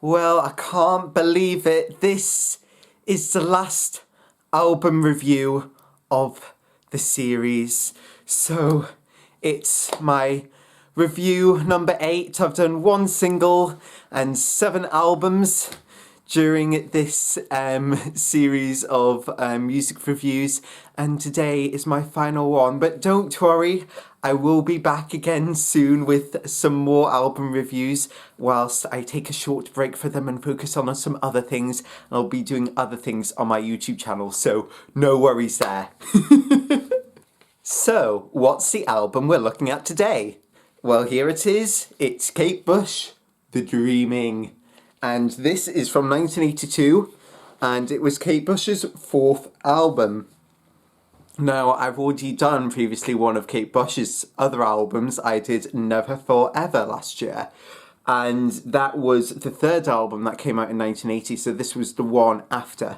Well, I can't believe it. This is the last album review of the series. So it's my review number 8. I've done 1 single and 7 albums during this series of music reviews, and today is my final one. But don't worry, I will be back again soon with some more album reviews whilst I take a short break for them and focus on some other things. I'll be doing other things on my YouTube channel, so no worries there. So, what's the album we're looking at today? Well, here it is. It's Kate Bush, The Dreaming. And this is from 1982, and it was Kate Bush's 4th album. Now, I've already done previously one of Kate Bush's other albums. I did Never Forever last year, and that was the 3rd album that came out in 1980, so this was the one after.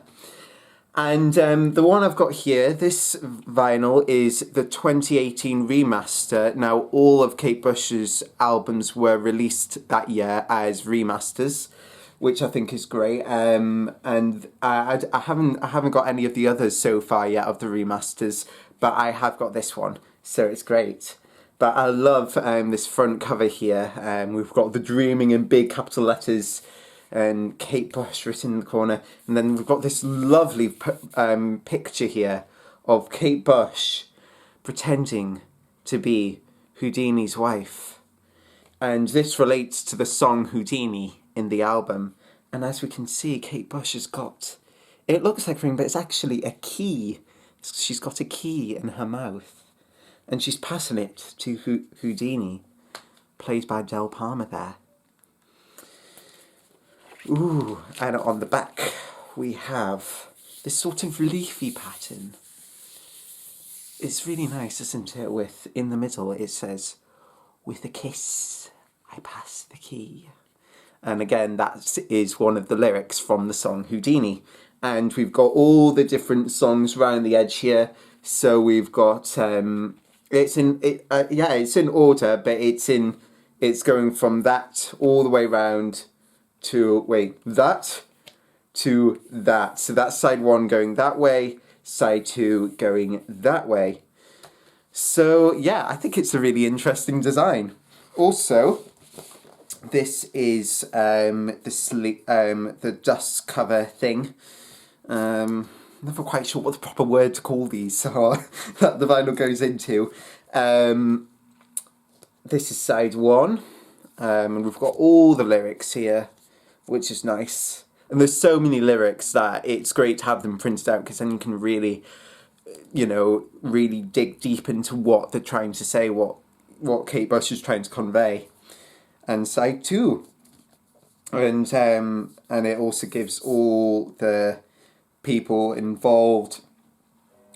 And the one I've got here, this vinyl, is the 2018 remaster. Now, all of Kate Bush's albums were released that year as remasters, which I think is great. And I haven't got any of the others so far yet of the remasters, but I have got this one, so it's great. But I love this front cover here. We've got The Dreaming in big capital letters, and Kate Bush written in the corner, and then we've got this lovely picture here of Kate Bush pretending to be Houdini's wife, and this relates to the song Houdini in the album. And as we can see, Kate Bush has got, it looks like a ring, but it's actually a key. She's got a key in her mouth, and she's passing it to Houdini, played by Del Palmer there. Ooh, and on the back we have this sort of leafy pattern. It's really nice, isn't it? With, in the middle, it says, "With a kiss, I pass the key." And again, that is one of the lyrics from the song Houdini. And we've got all the different songs around the edge here. So we've got, it's in order, but it's going from that all the way round to, that to that. So that's side 1 going that way, side 2 going that way. So yeah, I think it's a really interesting design. Also, this is the dust cover thing. Never quite sure what the proper word to call these are that the vinyl goes into. This is side 1, and we've got all the lyrics here, which is nice. And there's so many lyrics that it's great to have them printed out, because then you can really, really dig deep into what they're trying to say, what Kate Bush is trying to convey. And side 2, and it also gives all the people involved,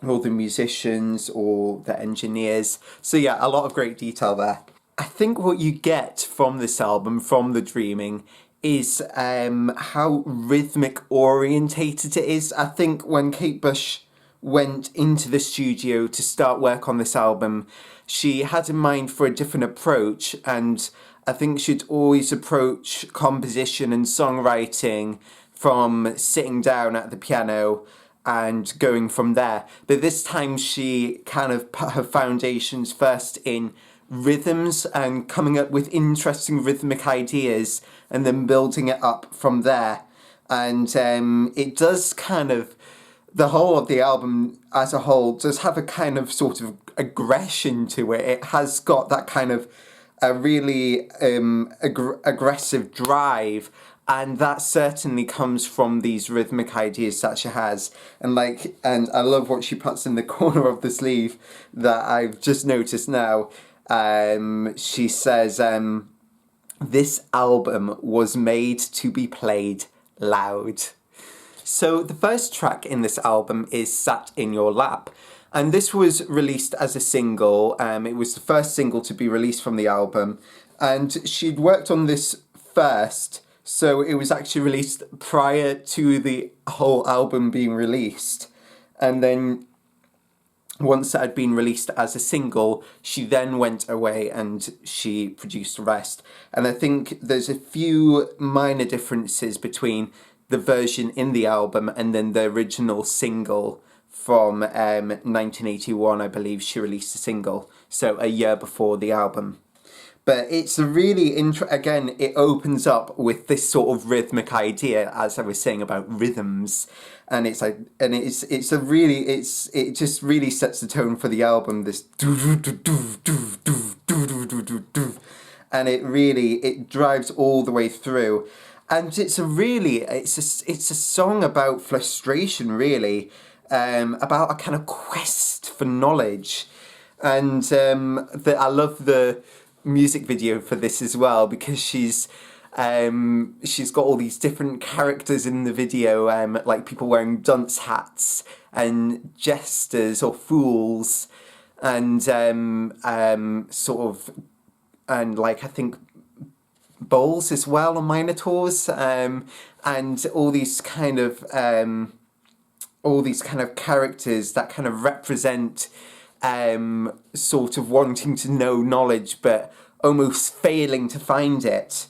all the musicians, all the engineers. So yeah, a lot of great detail there. I think what you get from this album, from The Dreaming, is how rhythmic orientated it is. I think when Kate Bush went into the studio to start work on this album, she had in mind for a different approach, and I think she'd always approach composition and songwriting from sitting down at the piano and going from there. But this time she kind of put her foundations first in rhythms and coming up with interesting rhythmic ideas, and then building it up from there. And it does kind of, the whole of the album as a whole does have a kind of sort of aggression to it. It has got that kind of a really aggressive drive, and that certainly comes from these rhythmic ideas that she has. And I love what she puts in the corner of the sleeve that I've just noticed now. She says, "This album was made to be played loud." So the first track in this album is Sat in Your Lap. And this was released as a single. It was the first single to be released from the album. And she'd worked on this first, so it was actually released prior to the whole album being released. And then once it had been released as a single, she then went away and she produced the rest. And I think there's a few minor differences between the version in the album and then the original single from 1981, I believe she released a single, so a year before the album. But it's a really again, it opens up with this sort of rhythmic idea, as I was saying about rhythms, and it's like, and it's a really, it just really sets the tone for the album. This do do do do do do do do do do, and it drives all the way through, and it's a song about frustration, really, about a kind of quest for knowledge, and I love the music video for this as well, because she's got all these different characters in the video, like people wearing dunce hats and jesters or fools, and sort of, and like I think bowls as well, or minotaurs, and all these kind of characters that kind of represent sort of wanting to know knowledge but almost failing to find it.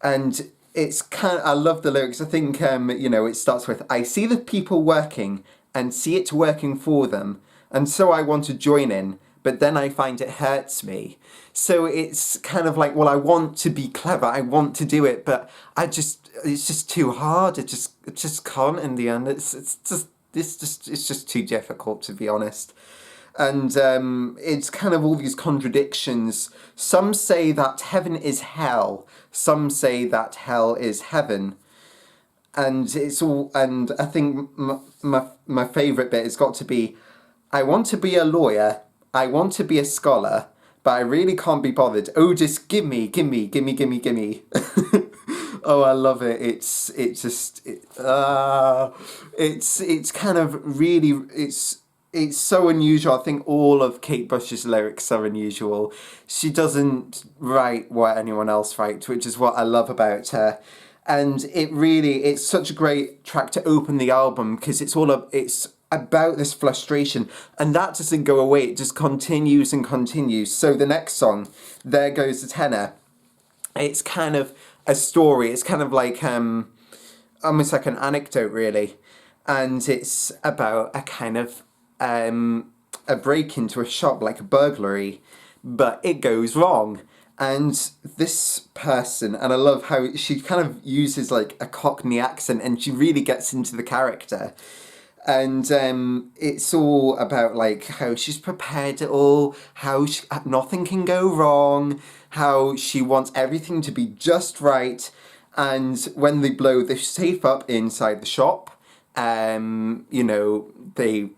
And it's I love the lyrics. I think it starts with, I see the people working and see it working for them, and so I want to join in, but then I find it hurts me. So it's kind of like, well, I want to be clever, I want to do it, but it's just too hard. It just can't in the end. It's just too difficult, to be honest. And it's kind of all these contradictions. Some say that heaven is hell. Some say that hell is heaven. And it's all. And I think my favourite bit has got to be, I want to be a lawyer. I want to be a scholar, but I really can't be bothered. Oh, just gimme. Oh, I love it. It's kind of really, it's so unusual. I think all of Kate Bush's lyrics are unusual. She doesn't write what anyone else writes, which is what I love about her. And it's such a great track to open the album, because it's about this frustration, and that doesn't go away. It just continues and continues. So the next song, There Goes the Tenor, it's kind of a story. It's kind of like almost like an anecdote, really, and it's about a kind of a break into a shop, like a burglary, but it goes wrong. And this person, and I love how she kind of uses like a Cockney accent, and she really gets into the character. And it's all about like how she's prepared it all, how nothing can go wrong, how she wants everything to be just right. And when they blow the safe up inside the shop,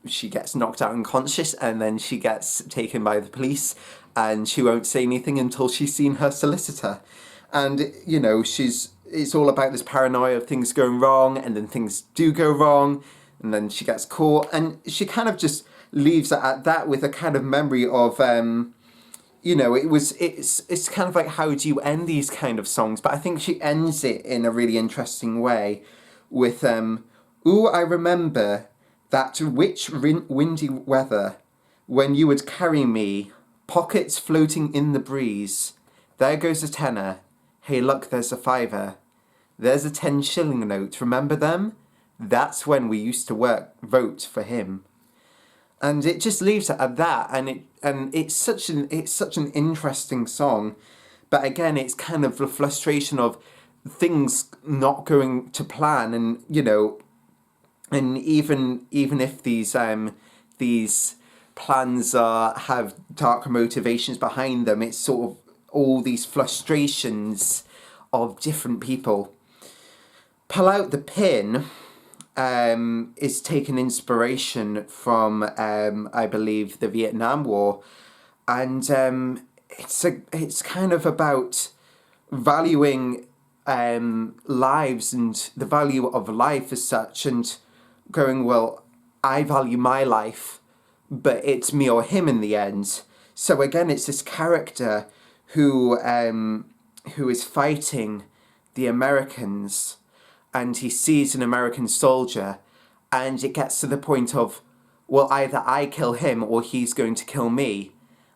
she gets knocked out unconscious, and then she gets taken by the police, and she won't say anything until she's seen her solicitor. And it's all about this paranoia of things going wrong, and then things do go wrong, and then she gets caught, and she kind of just leaves it at that, with a kind of memory of it's kind of like, how do you end these kind of songs? But I think she ends it in a really interesting way with ooh, I remember that windy weather, when you would carry me, pockets floating in the breeze. There goes a tenner. Hey, look, there's a fiver. There's a 10-shilling note. Remember them? That's when we used to vote for him. And it just leaves it at that, and it's such an interesting song. But again, it's kind of the frustration of things not going to plan, and and even if these plans have darker motivations behind them, it's sort of all these frustrations of different people. Pull Out the Pin is taken inspiration from I believe the Vietnam War, and it's kind of about valuing lives and the value of life as such, and going, well, I value my life, but it's me or him in the end. So again, it's this character who is fighting the Americans, and he sees an American soldier, and it gets to the point of, well, either I kill him or he's going to kill me.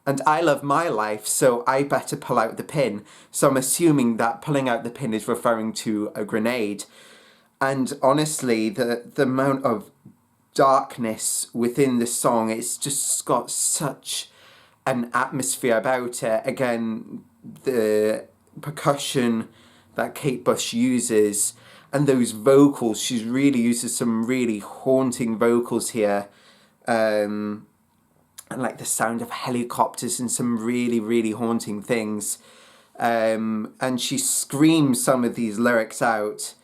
And I love my life, so I better pull out the pin. So I'm assuming that pulling out the pin is referring to a grenade. And honestly, the amount of darkness within the song, it's just got such an atmosphere about it. Again, the percussion that Kate Bush uses and those vocals, she really uses some really haunting vocals here. And like the sound of helicopters and some really, really haunting things. And she screams some of these lyrics out,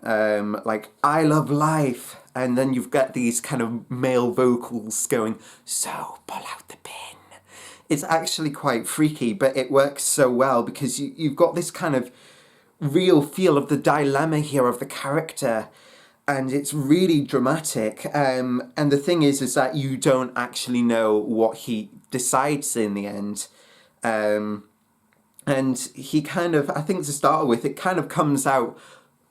like, I love life. And then you've got these kind of male vocals going, so pull out the pin. It's actually quite freaky, but it works so well because you've got this kind of real feel of the dilemma here of the character. And it's really dramatic. And the thing is that you don't actually know what he decides in the end. And he kind of, I think to start with, it kind of comes out,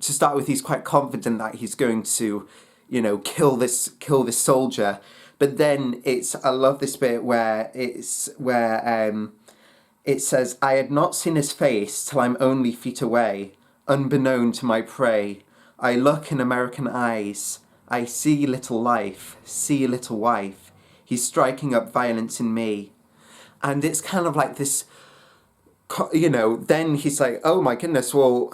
to start with, he's quite confident that he's going to, you know, kill this soldier. But then I love this bit where it says, I had not seen his face till I'm only feet away, unbeknown to my prey. I look in American eyes. I see little life, see little wife. He's striking up violence in me. And it's kind of like this, you know, then he's like, oh my goodness, well,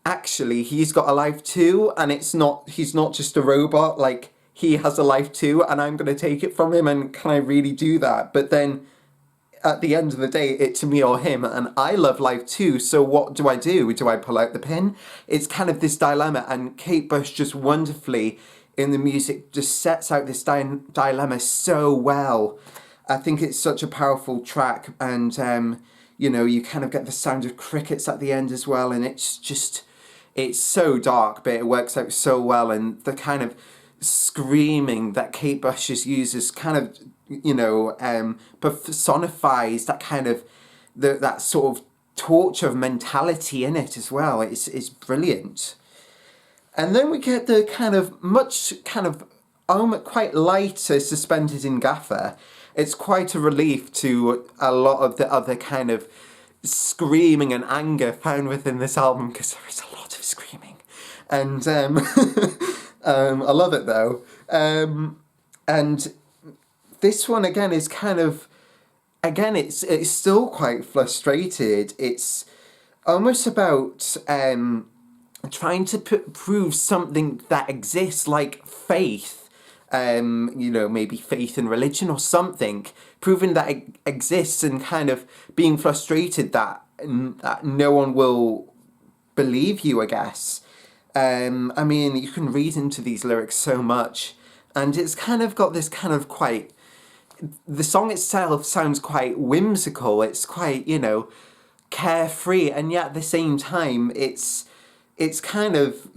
actually, he's got a life too. And he's not just a robot, like, he has a life too, and I'm going to take it from him, and can I really do that? But then, at the end of the day, it's me or him, and I love life too, so what do? Do I pull out the pin? It's kind of this dilemma, and Kate Bush just wonderfully, in the music, just sets out this dilemma so well. I think it's such a powerful track, and, you know, you kind of get the sound of crickets at the end as well, and it's so dark, but it works out so well, and the kind of screaming that Kate Bush uses kind of, you know, personifies that kind of, that sort of torture mentality in it as well. It's brilliant. And then we get the kind of quite lighter Suspended in Gaffer. It's quite a relief to a lot of the other kind of screaming and anger found within this album, because there is a lot of screaming. And I love it though. And this one again is kind of, again, it's still quite frustrated. It's almost about trying to prove something that exists, like faith. You know, maybe faith in religion or something, proving that it exists, and kind of being frustrated that no one will believe you, I guess. I mean, you can read into these lyrics so much, and it's kind of got this kind of quite, the song itself sounds quite whimsical, it's quite, you know, carefree, and yet at the same time, it's kind of,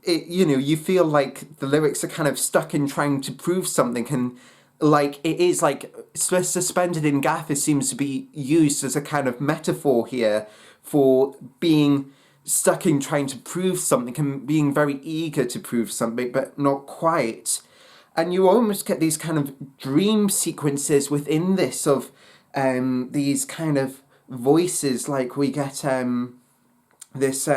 you know, you feel like the lyrics are kind of stuck in trying to prove something, and like, it is like, Suspended in Gaffer seems to be used as a kind of metaphor here for being stuck in trying to prove something and being very eager to prove something, but not quite. And you almost get these kind of dream sequences within this of these kind of voices, like we get this,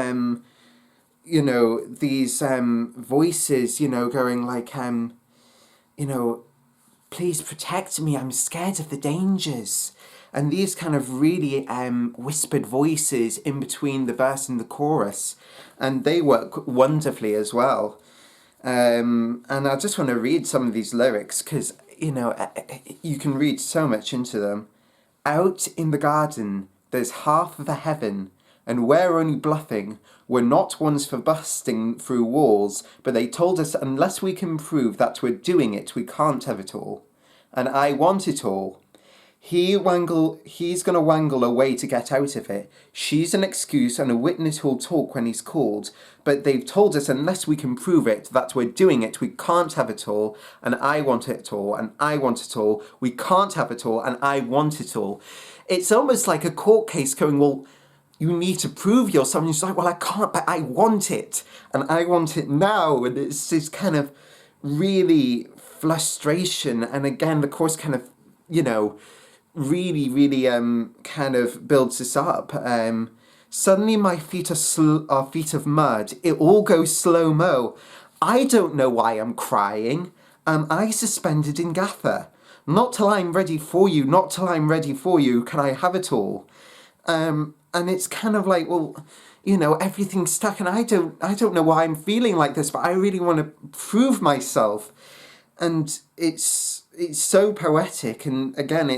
you know, these voices, you know, going like, you know, please protect me, I'm scared of the dangers. And these kind of really whispered voices in between the verse and the chorus. And they work wonderfully as well. And I just want to read some of these lyrics because, you know, you can read so much into them. Out in the garden, there's half of a heaven, and we're only bluffing. We're not ones for busting through walls, but they told us unless we can prove that we're doing it, we can't have it all. And I want it all. He's gonna wangle a way to get out of it. She's an excuse and a witness who'll talk when he's called. But they've told us unless we can prove it, that we're doing it, we can't have it all. And I want it all, and I want it all. We can't have it all, and I want it all. It's almost like a court case going, well, you need to prove yourself. And you're like, well, I can't, but I want it. And I want it now. And it's this kind of really frustration. And again, the chorus kind of, really, really kind of builds this up. Suddenly my feet are feet of mud. It all goes slow-mo. I don't know why I'm crying. Am I suspended in Gaffer? Not till I'm ready for you, not till I'm ready for you, can I have it all. And it's kind of like, well, everything's stuck, and I don't know why I'm feeling like this, but I really want to prove myself. And it's so poetic, and again,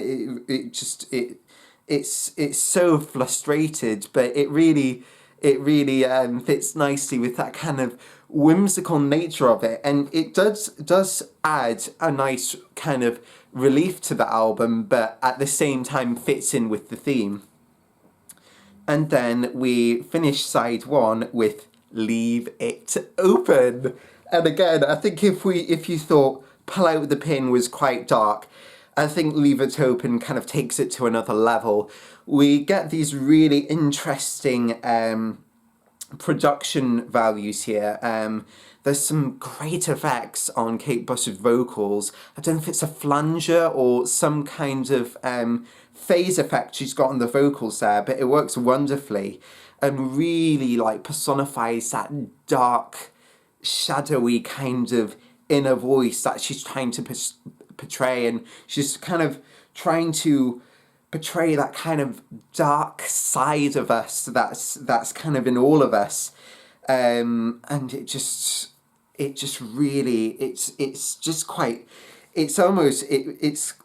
it's so frustrated, but it really fits nicely with that kind of whimsical nature of it, and it does add a nice kind of relief to the album, but at the same time fits in with the theme. And then we finish side one with Leave It Open. And again, I think if you thought Pull Out the Pin was quite dark, I think Leave It Open kind of takes it to another level. We get these really interesting production values here. There's some great effects on Kate Bush's vocals. I don't know if it's a flanger or some kind of phase effect she's got on the vocals there, but it works wonderfully and really personifies that dark, shadowy kind of inner voice that she's trying to portray, and she's kind of trying to portray that kind of dark side of us that's kind of in all of us, and it's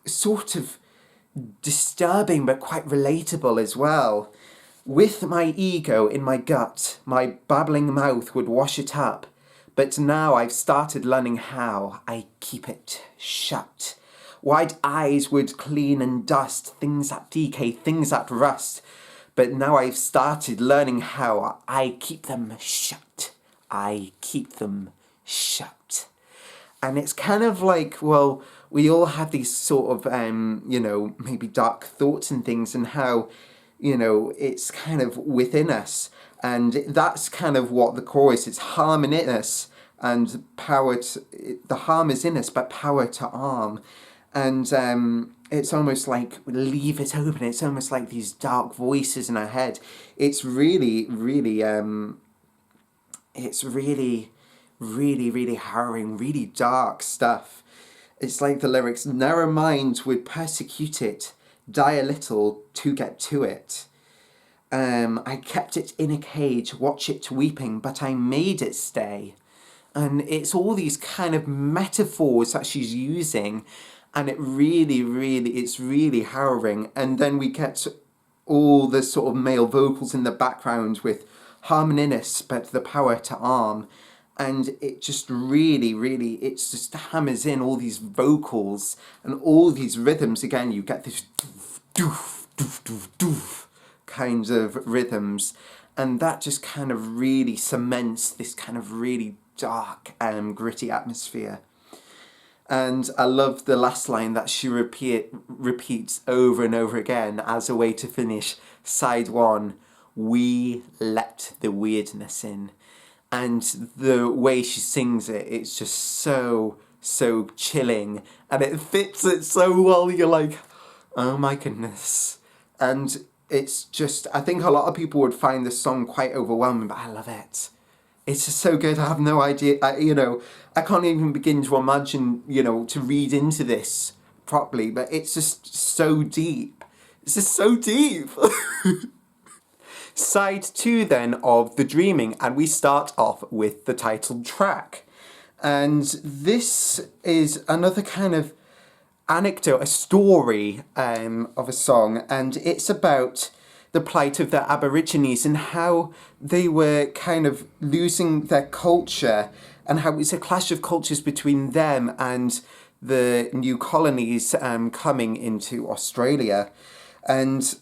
sort of disturbing but quite relatable as well. With my ego in my gut, my babbling mouth would wash it up, but now I've started learning how I keep it shut. Wide eyes would clean and dust things that decay, things that rust, but now I've started learning how I keep them shut. I keep them shut. And it's kind of like, well, we all have these sort of, maybe dark thoughts and things, and how, it's kind of within us. And that's kind of what the chorus is, harm in us, and the harm is in us, but power to arm. And it's almost like leave it open. It's almost like these dark voices in our head. It's really, really, really harrowing, really dark stuff. It's like the lyrics, narrow minds would persecute it, die a little to get to it. I kept it in a cage, watch it weeping, but I made it stay. And it's all these kind of metaphors that she's using, and it's really harrowing. And then we get all the sort of male vocals in the background with harmonious, but the power to arm. And it just it just hammers in all these vocals and all these rhythms. Again, you get this doof, doof, doof, doof kinds of rhythms. And that just kind of really cements this kind of really dark and gritty atmosphere. And I love the last line that she repeats over and over again as a way to finish side one. We let the weirdness in. And the way she sings it, it's just so chilling. And it fits it so well. You're like, oh my goodness. And it's just, I think a lot of people would find this song quite overwhelming, but I love it. It's just so good. I have no idea. I can't even begin to imagine, to read into this properly, but it's just so deep. It's just so deep. Side 2 then of The Dreaming, and we start off with the titled track. And this is another kind of anecdote, a story of a song, and it's about the plight of the Aborigines and how they were kind of losing their culture, and how it's a clash of cultures between them and the new colonies coming into Australia, and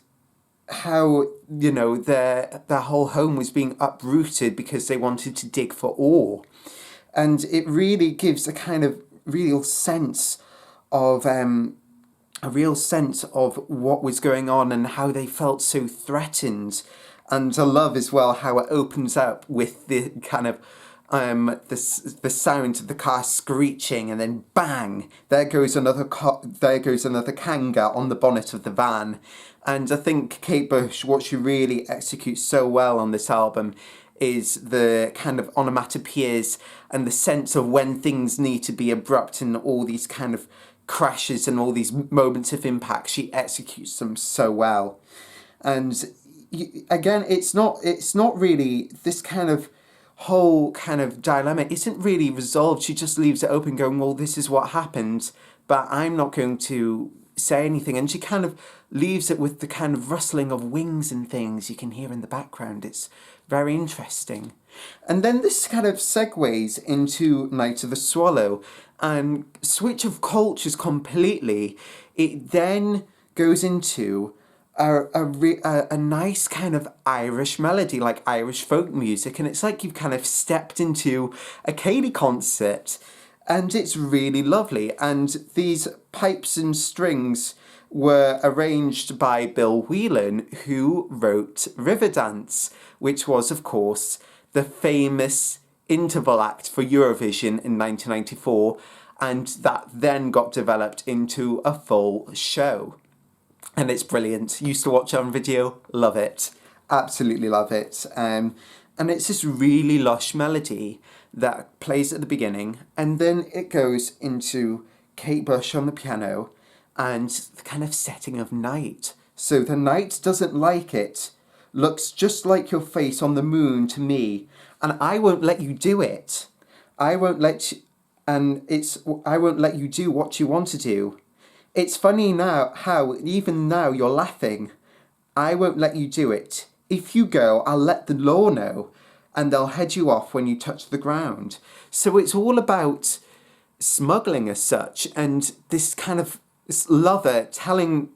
how, their whole home was being uprooted because they wanted to dig for ore. And it really gives a kind of real sense of what was going on and how they felt so threatened. And I love as well how it opens up with the kind of the sound of the car screeching, and then bang, there goes another Kanga on the bonnet of the van. And I think Kate Bush, what she really executes so well on this album is the kind of onomatopoeias and the sense of when things need to be abrupt and all these kind of crashes and all these moments of impact. She executes them so well. And again, it's not really this kind of whole kind of dilemma isn't really resolved. She just leaves it open, going, well, this is what happened, but I'm not going to say anything. And she kind of leaves it with the kind of rustling of wings and things you can hear in the background. It's very interesting. And then this kind of segues into Night of the Swallow and switch of cultures completely. It then goes into a nice kind of Irish melody, like Irish folk music, and it's like you've kind of stepped into a Katie concert, and it's really lovely. And these pipes and strings were arranged by Bill Whelan, who wrote Riverdance, which was, of course, the famous interval act for Eurovision in 1994, and that then got developed into a full show. And it's brilliant. Used to watch it on video, love it. Absolutely love it. And it's this really lush melody that plays at the beginning, and then it goes into Kate Bush on the piano and the kind of setting of night. So the night doesn't like it. Looks just like your face on the moon to me, and I won't let you do it. I won't let you do what you want to do. It's funny now how, even now, you're laughing. I won't let you do it. If you go, I'll let the law know, and they'll head you off when you touch the ground. So it's all about smuggling as such, and this kind of this lover telling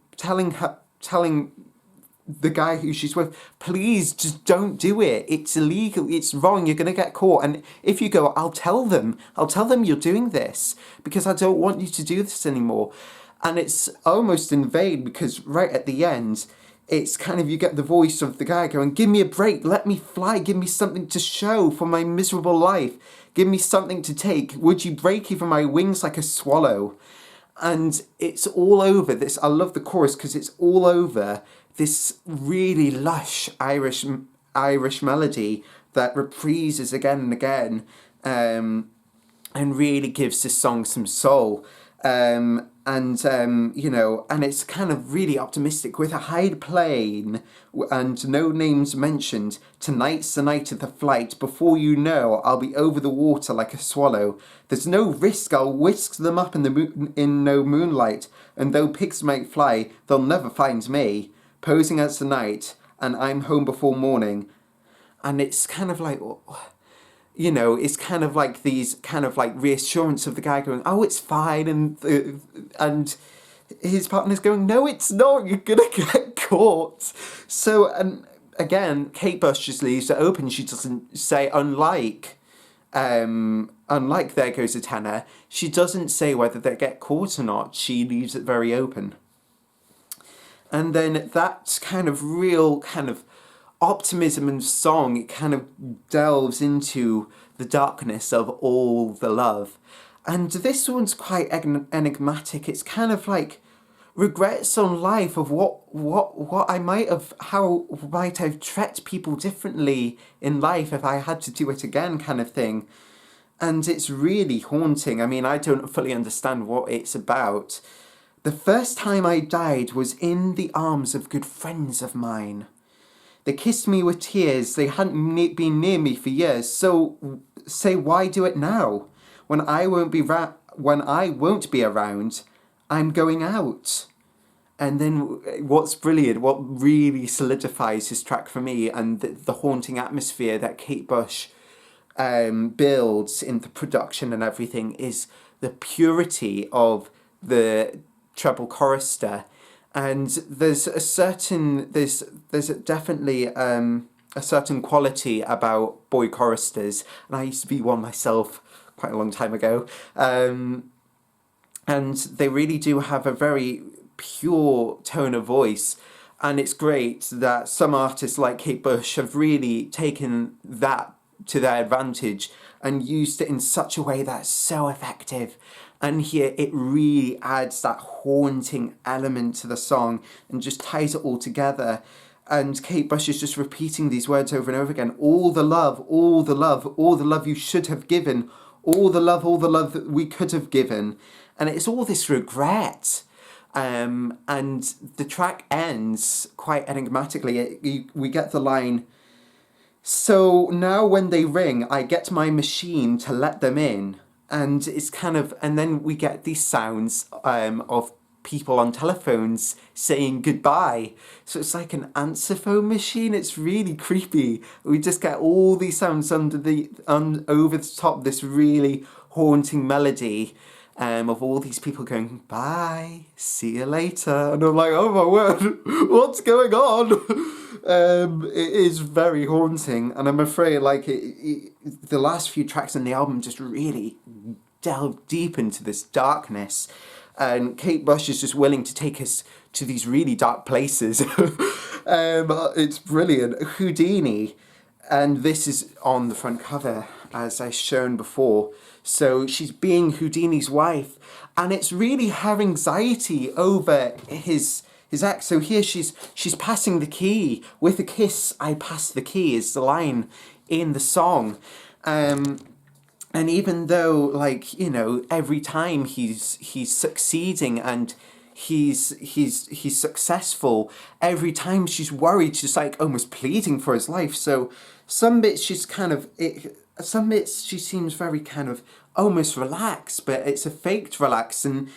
the guy who she's with, please just don't do it. It's illegal. It's wrong. You're going to get caught. And if you go, I'll tell them you're doing this because I don't want you to do this anymore. And it's almost in vain because right at the end, it's kind of, you get the voice of the guy going, give me a break, let me fly, give me something to show for my miserable life, give me something to take, would you break even my wings like a swallow? And it's all over this, I love the chorus because it's all over this really lush Irish melody that reprises again and again, and really gives this song some soul. And it's kind of really optimistic with a high plane and no names mentioned. Tonight's the night of the flight. Before you know, I'll be over the water like a swallow. There's no risk, I'll whisk them up in no moonlight. And though pigs might fly, they'll never find me. Posing as the night, and I'm home before morning. And it's kind of like... it's kind of like these kind of like reassurance of the guy going, oh, it's fine, and his partner's going, no, it's not, you're gonna get caught. So, and again, Kate Bush just leaves it open. She doesn't say, unlike There Goes a Tenor, she doesn't say whether they get caught or not. She leaves it very open. And then that kind of real kind of optimism and song, it kind of delves into the darkness of all the love. And this one's quite enigmatic. It's kind of like regrets on life of what I might have, how might I've treated people differently in life if I had to do it again, kind of thing. And it's really haunting. I mean, I don't fully understand what it's about. The first time I died was in the arms of good friends of mine. They kissed me with tears, they hadn't been near me for years, so say why do it now? When I won't be around, I'm going out. And then what's brilliant, what really solidifies this track for me and the haunting atmosphere that Kate Bush builds in the production and everything is the purity of the treble chorister. And there's definitely a certain quality about boy choristers, and I used to be one myself quite a long time ago. And they really do have a very pure tone of voice, and it's great that some artists like Kate Bush have really taken that to their advantage and used it in such a way that's so effective. And here it really adds that haunting element to the song and just ties it all together. And Kate Bush is just repeating these words over and over again. All the love, all the love, all the love you should have given, all the love that we could have given. And it's all this regret. And the track ends quite enigmatically. We get the line, "So now when they ring, I get my machine to let them in." And it's kind of, and then we get these sounds of people on telephones saying goodbye. So it's like an answer phone machine. It's really creepy. We just get all these sounds over the top of this really haunting melody of all these people going, "Bye, see you later." And I'm like, oh my word, what's going on? It is very haunting, and I'm afraid like the last few tracks in the album just really delve deep into this darkness. And Kate Bush is just willing to take us to these really dark places. It's brilliant. Houdini, and this is on the front cover, as I've shown before. So she's being Houdini's wife, and it's really her anxiety over his ex. So here she's passing the key. "With a kiss, I pass the key" is the line in the song. And even though, like, you know, every time he's succeeding and he's successful, every time she's worried, she's like almost pleading for his life. So some bits she seems very kind of almost relaxed, but it's a faked relax. And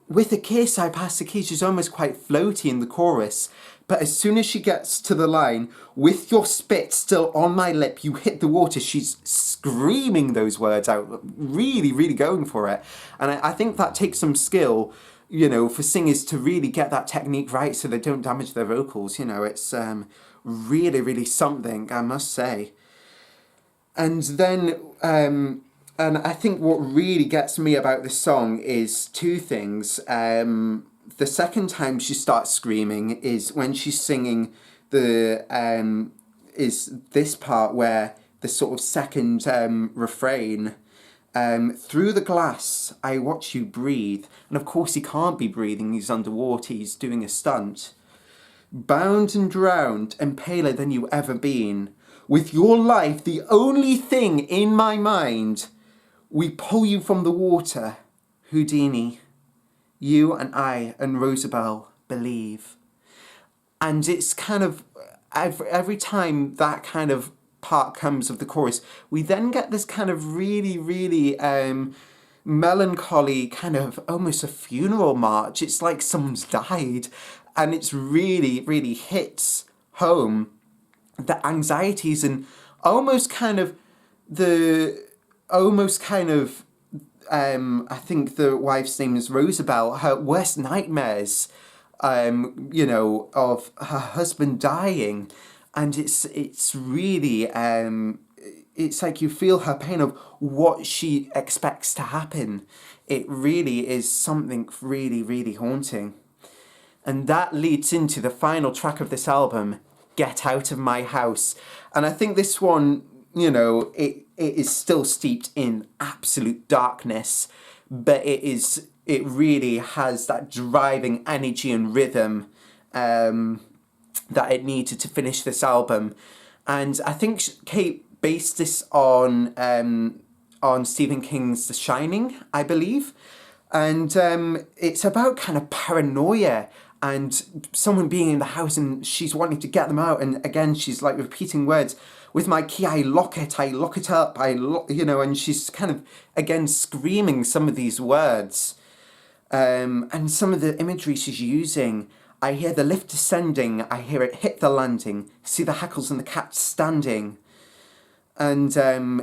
"With a kiss, I pass the key," she's almost quite floaty in the chorus. But as soon as she gets to the line, "With your spit still on my lip, you hit the water," she's screaming those words out, really, really going for it. And I think that takes some skill, you know, for singers to really get that technique right so they don't damage their vocals. You know, it's really, really something, I must say. And then, and I think what really gets me about this song is two things. The second time she starts screaming is when she's singing is this part where the sort of second refrain, "Through the glass, I watch you breathe." And of course he can't be breathing, he's underwater, he's doing a stunt. "Bound and drowned and paler than you ever been. With your life the only thing in my mind. We pull you from the water, Houdini. You and I and Rosabelle believe." And it's kind of, every time that kind of part comes of the chorus, we then get this kind of really, really melancholy, kind of almost a funeral march. It's like someone's died, and it's really, really hits home the anxieties and almost kind of I think the wife's name is Rosabelle, her worst nightmares, you know, of her husband dying. And it's really, it's like you feel her pain of what she expects to happen. It really is something really, really haunting. And that leads into the final track of this album, "Get Out of My House." And I think this one, you know, it is still steeped in absolute darkness, but it really has that driving energy and rhythm that it needed to finish this album. And I think Kate based this on Stephen King's The Shining, I believe. And it's about kind of paranoia and someone being in the house and she's wanting to get them out. And again, she's like repeating words. "With my key, I lock it up, you know," and she's kind of, again, screaming some of these words. And some of the imagery she's using, "I hear the lift descending, I hear it hit the landing, see the hackles and the cat standing." And,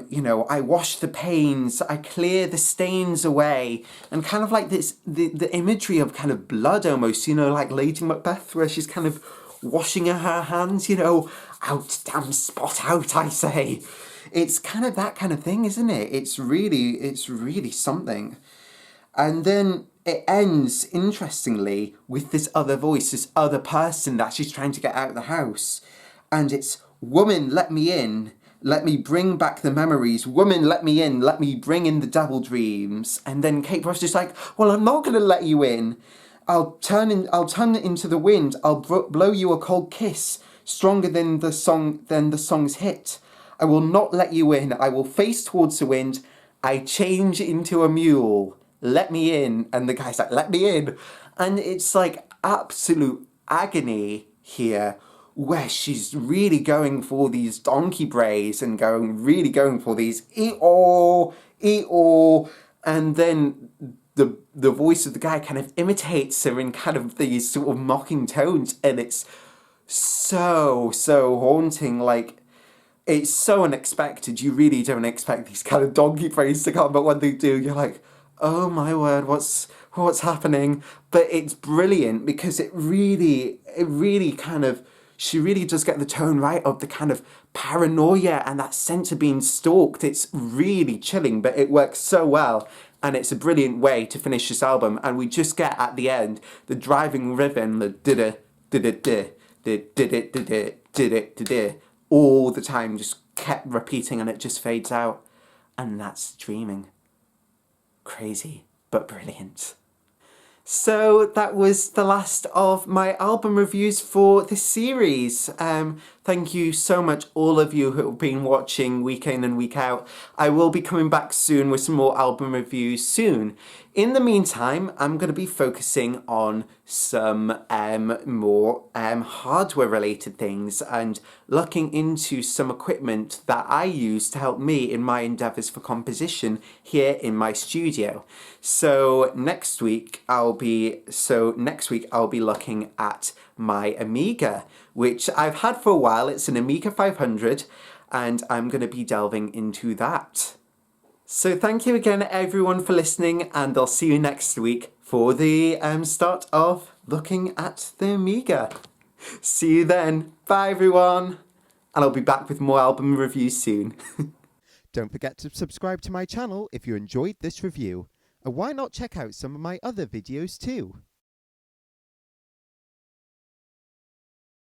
you know, "I wash the pains, I clear the stains away." And kind of like this, the imagery of kind of blood almost, you know, like Lady Macbeth, where she's kind of washing her hands, you know, "Out, damn spot, out, I say." It's kind of that kind of thing, isn't it? It's really something. And then it ends, interestingly, with this other voice, this other person that she's trying to get out of the house. And it's, "Woman, let me in. let me bring back the memories. Woman, let me in. Let me bring in the devil dreams. And then Kate Bush is like, well, I'm not going to let you in. I'll turn into the wind. I'll blow you a cold kiss, stronger than the song's hit. I will not let you in. I will face towards the wind. I change into a mule. Let me in. And the guy's like, let me in. And it's like absolute agony here, where she's really going for these donkey brays and really going for these ee-oh, ee-oh. And then the voice of the guy kind of imitates her in kind of these sort of mocking tones, and it's so haunting. Like, it's so unexpected. You really don't expect these kind of donkey brays to come, but when they do, you're like, oh my word, what's happening? But it's brilliant because it really kind of, she really does get the tone right of the kind of paranoia and that sense of being stalked. It's really chilling, but it works so well. And it's a brilliant way to finish this album. And we just get at the end the driving rhythm, the da-da, da-da-da, da-da-da-da, all the time, just kept repeating, and it just fades out. And that's dreaming. Crazy, but brilliant. So that was the last of my album reviews for this series. Thank you so much, all of you who have been watching week in and week out. I will be coming back soon with some more album reviews soon. In the meantime, I'm going to be focusing on some more hardware related things and looking into some equipment that I use to help me in my endeavours for composition here in my studio. So next week I'll be looking at my Amiga, which I've had for a while. It's an Amiga 500, and I'm going to be delving into that. So thank you again, everyone, for listening, and I'll see you next week for the start of looking at the Amiga. See you then. Bye, everyone. And I'll be back with more album reviews soon. Don't forget to subscribe to my channel if you enjoyed this review. And why not check out some of my other videos too?